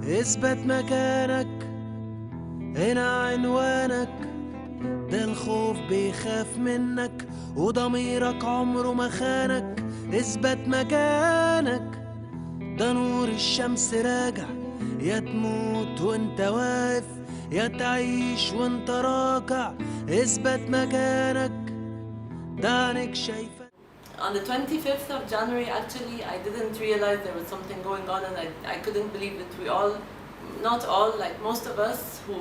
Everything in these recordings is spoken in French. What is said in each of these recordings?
اثبت مكانك، هنا عنوانك، ده الخوف بيخاف منك وضميرك عمره ما خانك. اثبت مكانك، ده نور الشمس راجع، يا تموت وانت واقف يا تعيش وانت راكع. اثبت مكانك، ده عينك شايفة. On the 25th of January, actually, I didn't realize there was something going on, and I couldn't believe it. We all, not all, like most of us who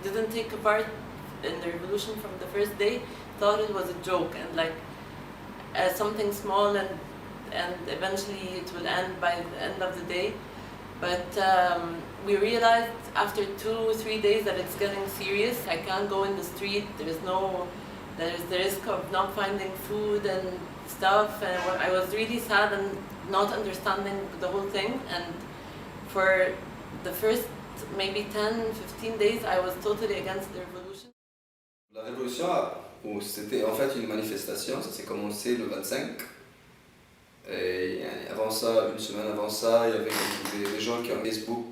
didn't take a part in the revolution from the first day, thought it was a joke and like something small, and eventually it will end by the end of the day. But we realized after 2-3 days that it's getting serious. I can't go in the street. There's the risk of not finding food and stuff, and I was really sad and not understanding the whole thing. And for the first maybe 10-15 days I was totally against the revolution. La révolution, c'était en fait une manifestation, ça s'est commencé le 25. Et avant ça, une semaine avant ça, il y avait des gens qui ont Facebook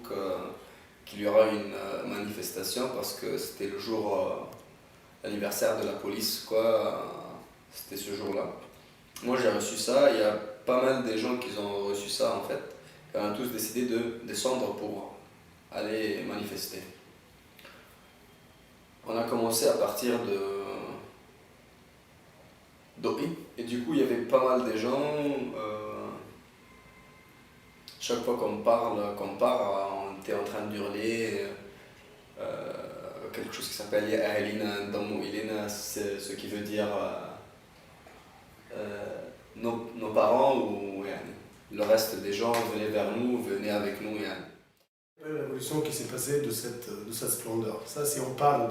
qu'il y aura une manifestation parce que c'était le jour l'anniversaire de la police, quoi. C'était ce jour-là. Moi j'ai reçu ça, il y a pas mal de gens qui ont reçu ça en fait. Et on a tous décidé de descendre pour aller manifester. On a commencé à partir de d'Ori, et du coup il y avait pas mal de gens. Chaque fois qu'on part, on était en train d'hurler quelque chose qui s'appelle Ya Ahlina Damu Ilina, ce qui veut dire nos parents, ou le reste des gens venaient vers nous, venaient avec nous. La révolution qui s'est passée de cette splendeur. Ça, si on parle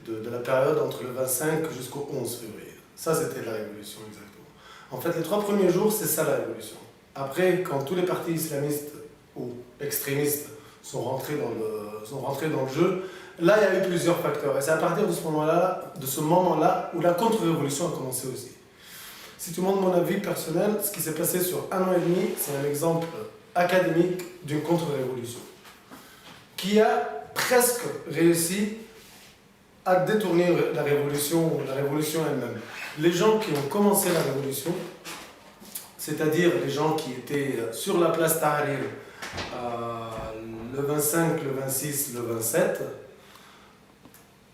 de la période entre le 25 jusqu'au 11 février. Ça, c'était la révolution, exactement. En fait, les 3 premiers jours, c'est ça la révolution. Après, quand tous les partis islamistes ou extrémistes sont rentrés dans le jeu, là, il y a eu plusieurs facteurs. Et c'est à partir de ce moment-là, où la contre-révolution a commencé aussi. Si tu demandes mon avis personnel, ce qui s'est passé sur 1 an et demi, c'est un exemple académique d'une contre-révolution qui a presque réussi à détourner la révolution elle-même. Les gens qui ont commencé la révolution, c'est-à-dire les gens qui étaient sur la place Tahrir le 25, le 26, le 27,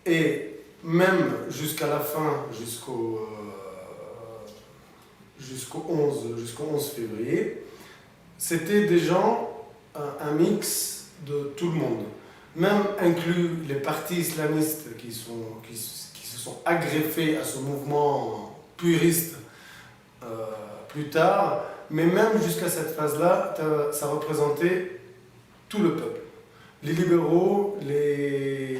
et même jusqu'à la fin, jusqu'au 11 février, c'était des gens, un mix de tout le monde, même inclus les partis islamistes qui se sont agreffés à ce mouvement puriste plus tard, mais même jusqu'à cette phase-là, ça représentait tout le peuple. Les libéraux, les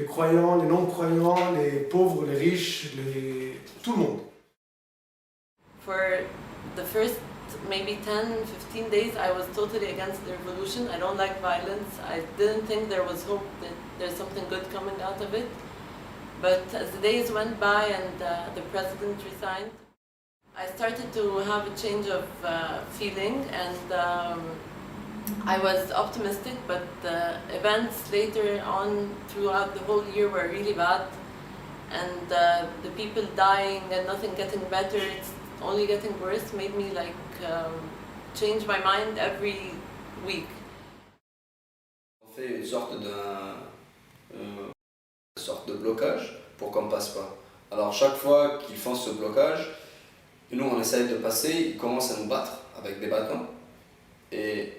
croyants, les non-croyants, les pauvres, les riches, tout le monde. For the first maybe 10-15 days I was totally against the revolution. I don't like violence. I didn't think there was hope that there's something good coming out of it. But as the days went by and the president resigned, I started to have a change of feeling, and I was optimistic, but the events later on throughout the whole year were really bad, and the people dying and nothing getting better, it's only getting worse, made me like change my mind every week. On fait une sorte de blocage pour qu'on ne passe pas. Alors chaque fois qu'ils font ce blocage, nous on essaye de passer, ils commencent à nous battre avec des bâtons. Et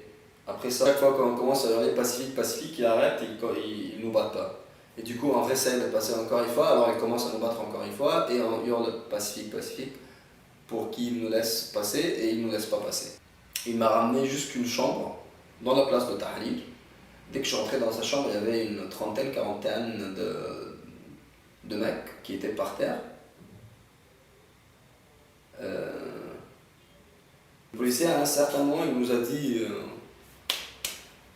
après ça, chaque fois qu'on commence à hurler Pacifique, Pacifique, ils arrêtent et ils nous battent pas. Et du coup on réessaye de passer encore une fois, alors ils commencent à nous battre encore une fois et on hurle Pacifique, Pacifique pour qu'ils nous laissent passer, et ils ne nous laissent pas passer. Il m'a ramené jusqu'une chambre dans la place de Tahrir. Dès que je suis rentré dans sa chambre, il y avait une trentaine, quarantaine de mecs qui étaient par terre. Le policier, à un certain moment, il nous a dit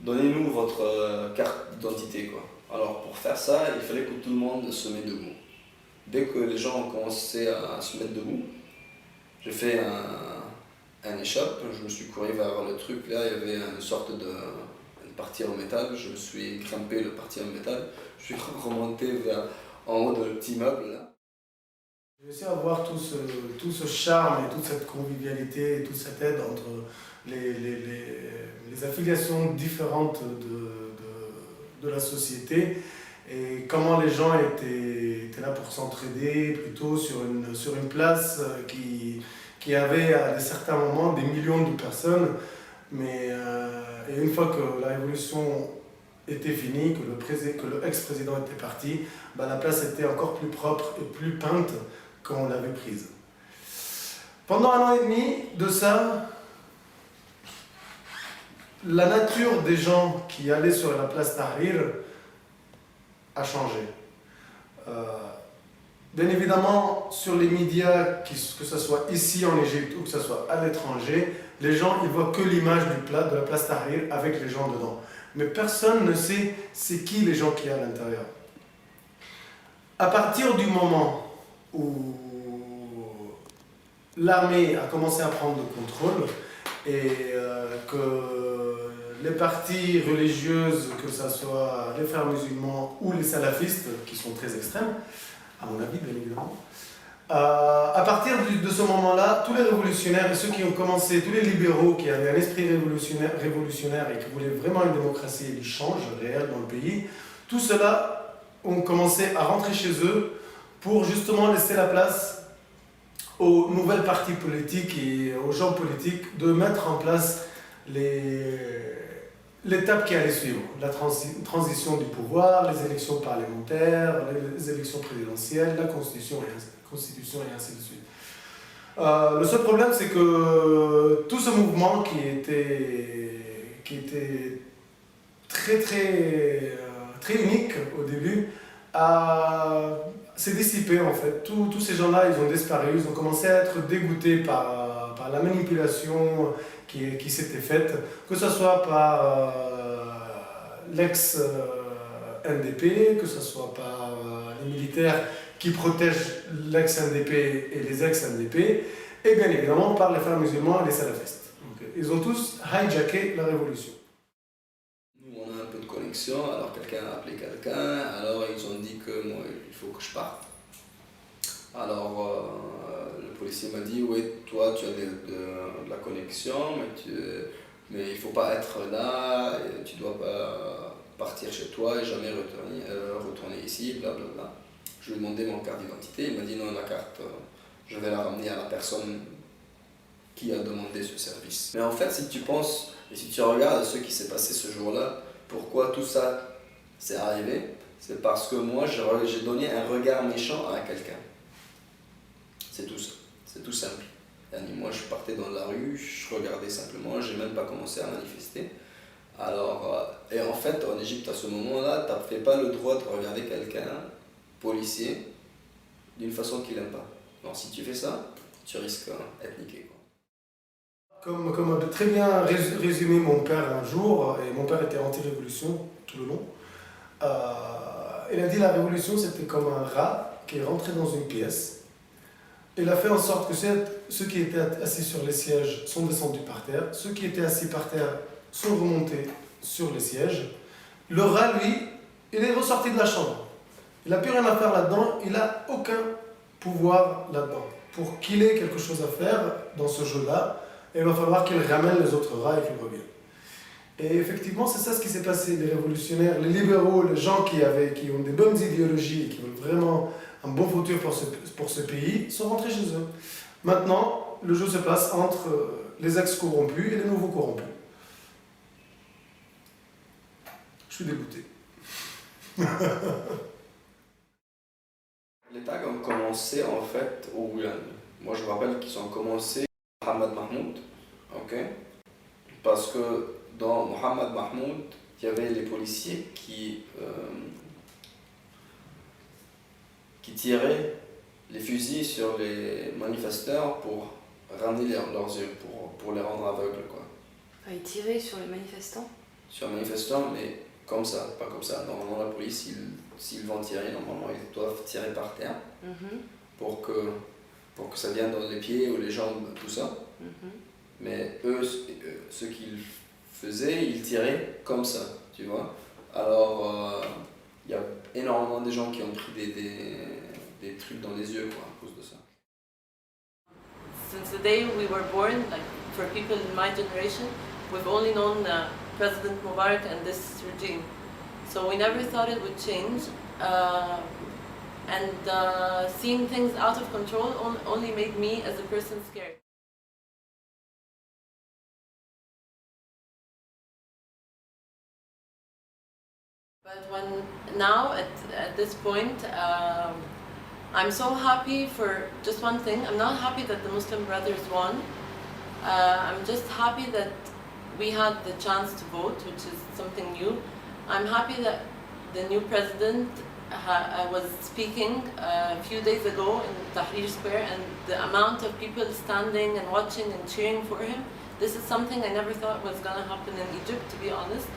donnez-nous votre carte d'identité, quoi. Alors pour faire ça, il fallait que tout le monde se mette debout. Dès que les gens ont commencé à se mettre debout, j'ai fait un échoppe, je me suis couru vers le truc, là il y avait une sorte de partie en métal, je me suis grimpé le parti en métal, je suis remonté en haut de le petit meuble là. J'ai réussi à voir tout ce charme et toute cette convivialité et toute cette aide entre les affiliations différentes de la société et comment les gens étaient là pour s'entraider plutôt sur une place qui avait à certains moments des millions de personnes. Et une fois que la révolution était finie, que le ex-président était parti, la place était encore plus propre et plus peinte qu'on l'avait prise. Pendant 1 an et demi de ça, la nature des gens qui allaient sur la place Tahrir a changé. Bien évidemment, sur les médias, que ce soit ici en Égypte ou que ce soit à l'étranger, les gens ils voient que l'image de la place Tahrir avec les gens dedans. Mais personne ne sait c'est qui les gens qui y a à l'intérieur. À partir du moment où l'armée a commencé à prendre le contrôle et que les partis religieuses, que ce soit les frères musulmans ou les salafistes, qui sont très extrêmes, à mon avis bien évidemment, à partir de ce moment-là, tous les révolutionnaires et ceux qui ont commencé, tous les libéraux qui avaient un esprit révolutionnaire et qui voulaient vraiment une démocratie et du change réel dans le pays, tout cela ont commencé à rentrer chez eux pour justement laisser la place aux nouvelles partis politiques et aux gens politiques de mettre en place l'étape qui allait suivre, la transition du pouvoir, les élections parlementaires, les élections présidentielles, la constitution et ainsi de suite. Le seul problème, c'est que tout ce mouvement qui était très unique au début, s'est dissipé en fait. Tous ces gens-là, ils ont disparu, ils ont commencé à être dégoûtés par la manipulation qui s'était faite, que ce soit par l'ex-NDP, que ce soit par les militaires qui protègent l'ex-NDP et les ex-NDP, et bien évidemment par les frères musulmans et les salafistes. Donc, ils ont tous hijacké la révolution. Nous, on a un peu de connexion, alors quelqu'un a appelé quelqu'un, alors ils ont dit que moi, il faut que je parte. Alors, le policier m'a dit, oui, toi, tu as de la connexion, mais il ne faut pas être là, et tu dois pas partir chez toi et jamais retourner ici, blablabla. Je lui ai demandé mon carte d'identité, il m'a dit, non, la carte, je vais la ramener à la personne qui a demandé ce service. Mais en fait, si tu penses, et si tu regardes ce qui s'est passé ce jour-là, pourquoi tout ça s'est arrivé, c'est parce que moi, j'ai donné un regard méchant à quelqu'un. C'est tout ça, c'est tout simple. Moi, je partais dans la rue, je regardais simplement, j'ai même pas commencé à manifester. Alors, et en fait, en Égypte, à ce moment-là, tu n'avais pas le droit de regarder quelqu'un, policier, d'une façon qu'il n'aime pas. Alors, si tu fais ça, tu risques d'être niqué. Comme a très bien résumé mon père un jour, et mon père était anti-révolution tout le long, il a dit la révolution c'était comme un rat qui est rentré dans une pièce. Il a fait en sorte que ceux qui étaient assis sur les sièges sont descendus par terre, ceux qui étaient assis par terre sont remontés sur les sièges. Le rat, lui, il est ressorti de la chambre. Il n'a plus rien à faire là-dedans, il n'a aucun pouvoir là-dedans. Pour qu'il ait quelque chose à faire dans ce jeu-là, il va falloir qu'il ramène les autres rats et qu'il revienne. Et effectivement, c'est ça ce qui s'est passé. Les révolutionnaires, les libéraux, les gens qui ont des bonnes idéologies et qui veulent vraiment un bon futur pour ce pays, sont rentrés chez eux. Maintenant, le jeu se passe entre les ex-corrompus et les nouveaux corrompus. Je suis dégoûté. Les tags ont commencé en fait au Guyane. Moi je me rappelle qu'ils ont commencé Mohamed Mahmoud, ok? Parce que dans Mohamed Mahmoud, il y avait les policiers qui tiraient les fusils sur les manifestants pour ramener leurs yeux, pour les rendre aveugles, quoi. Ah, ils tiraient sur les manifestants? Sur les manifestants, mais comme ça, pas comme ça. Normalement, la police, s'ils vont tirer, normalement, ils doivent tirer par terre pour que ça vienne dans les pieds ou les jambes, tout ça. Mais eux, ce qu'ils faisait, il tirait comme ça, tu vois. Alors, il y a énormément de gens qui ont pris des trucs dans les yeux, quoi, à cause de ça. Since the day we were born, like for people in my generation, we've only known President Mubarak and this regime. So we never thought it would change. Seeing things out of control only made me as a person scared. But now at this point, I'm so happy for just one thing. I'm not happy that the Muslim Brothers won. I'm just happy that we had the chance to vote, which is something new. I'm happy that the new president was speaking a few days ago in Tahrir Square, and the amount of people standing and watching and cheering for him. This is something I never thought was going to happen in Egypt, to be honest.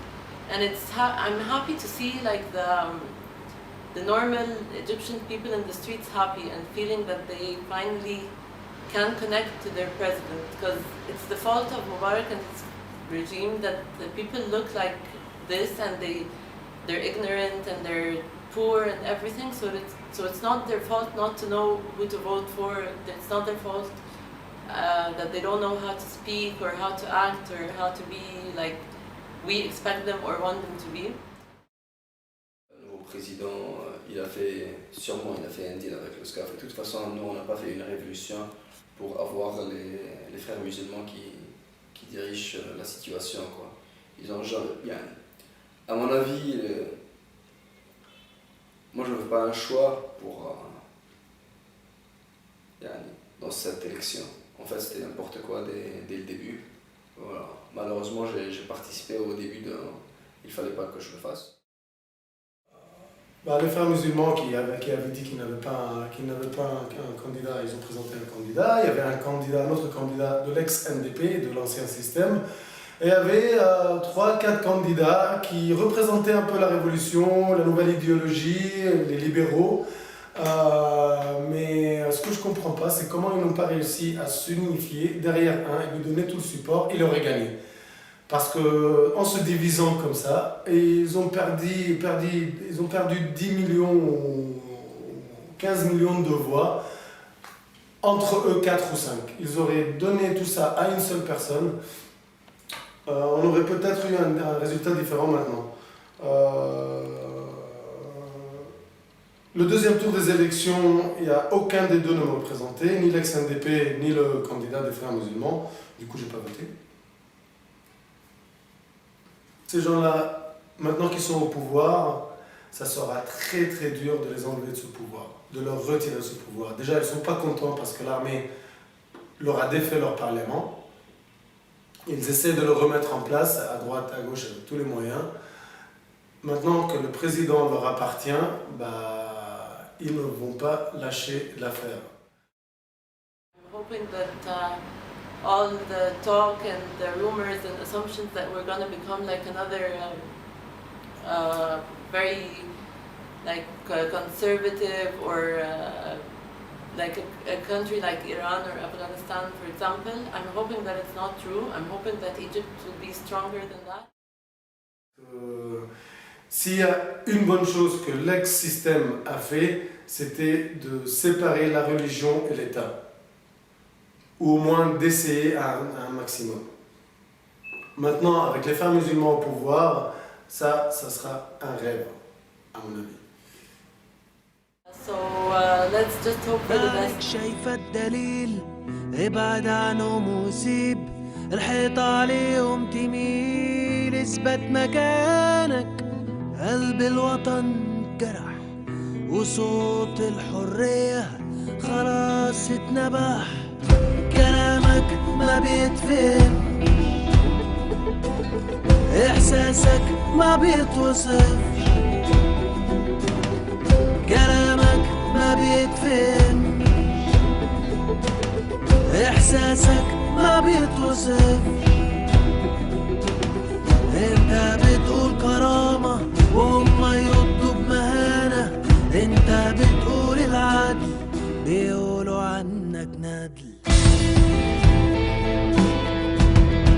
And I'm happy to see like the normal Egyptian people in the streets happy and feeling that they finally can connect to their president, because it's the fault of Mubarak and his regime that the people look like this, and they're ignorant and they're poor and everything, so it's not their fault not to know who to vote for. It's not their fault that they don't know how to speak or how to act or how to be like we expect them or want them to be. Le nouveau président, il a fait un deal avec le SCAF. Et de toute façon, nous, on n'a pas fait une révolution pour avoir les frères musulmans qui dirigent la situation, quoi. Ils ont bien. À mon avis, moi, je ne veux pas un choix pour dans cette élection. En fait, c'était n'importe quoi dès le début. Voilà. Malheureusement, j'ai participé au début il ne fallait pas que je le fasse. Les frères musulmans qui avaient dit qu'ils n'avaient pas un candidat, ils ont présenté un candidat. Il y avait un autre candidat de l'ex-NDP, de l'ancien système. Et il y avait 3-4 candidats qui représentaient un peu la révolution, la nouvelle idéologie, les libéraux. Mais ce que je ne comprends pas, c'est comment ils n'ont pas réussi à s'unifier derrière un et lui donner tout le support. Il aurait gagné. Parce qu'en se divisant comme ça, ils ont perdu 10 millions, 15 millions de voix entre eux 4 ou 5. Ils auraient donné tout ça à une seule personne. On aurait peut-être eu un résultat différent maintenant. Le deuxième tour des élections, il n'y a aucun des deux ne me représentait, ni l'ex-NDP, ni le candidat des frères musulmans. Du coup, je n'ai pas voté. Ces gens-là, maintenant qu'ils sont au pouvoir, ça sera très très dur de les enlever de ce pouvoir, de leur retirer ce pouvoir. Déjà, ils ne sont pas contents parce que l'armée leur a défait leur parlement. Ils essaient de le remettre en place, à droite, à gauche, avec tous les moyens. Maintenant que le président leur appartient, ils ne vont pas lâcher l'affaire. I'm hoping that all the talk and the rumors and assumptions that we're going to become like another very conservative or like a country like Iran or Afghanistan, for example. I'm hoping that it's not true. I'm hoping that Egypt will be stronger than that. S'il y a une bonne chose que l'ex-système a fait, c'était de séparer la religion et l'État. Ou au moins d'essayer à un maximum. Maintenant, avec les frères musulmans au pouvoir, ça sera un rêve, à mon avis. So let's just hope for the بالك best. شايفة الدليل ابعد عنهم وسيب الحيط عليهم تميل اثبت مكانك قلب الوطن جرح وصوت الحرية خلاص اتنبح كلامك ما بيتفهم احساسك ما بيتوصف كلامك ما بيتفهم احساسك ما بيتوصف انت بتقول كرامة وهم يردوا بمهانة انت بتقول العدل بيقولوا عنك ندل